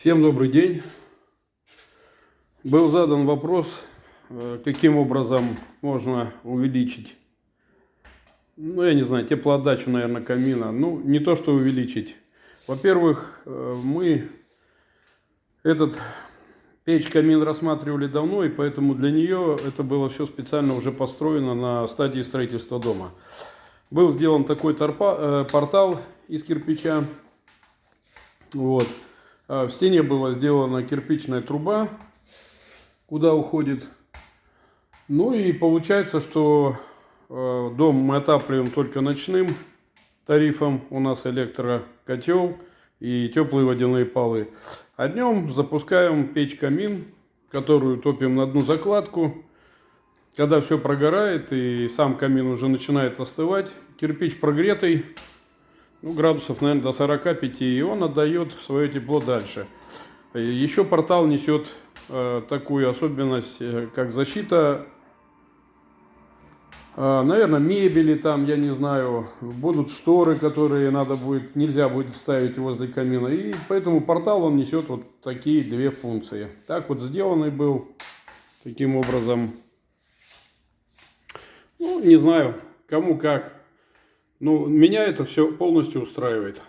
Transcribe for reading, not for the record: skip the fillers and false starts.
Всем добрый день. Был задан вопрос, каким образом можно увеличить, я не знаю, теплоотдачу, наверное, камина. Не то, что увеличить. Во-первых, мы этот печь-камин рассматривали давно, и поэтому для нее это было все специально уже построено на стадии строительства дома. Был сделан такой портал из кирпича. Вот. В стене была сделана кирпичная труба, куда уходит. И получается, что дом мы отапливаем только ночным тарифом. У нас электрокотел и теплые водяные полы. А днем запускаем печь-камин, которую топим на одну закладку. Когда все прогорает и сам камин уже начинает остывать, кирпич прогретый, градусов, наверное, до 45, и он отдает свое тепло дальше. Еще портал несет такую особенность, как защита, наверное, мебели там, я не знаю, будут шторы, которые нельзя будет ставить возле камина, и поэтому портал он несет вот такие две функции. Так вот сделанный был, таким образом. Не знаю, кому как. Меня это все полностью устраивает.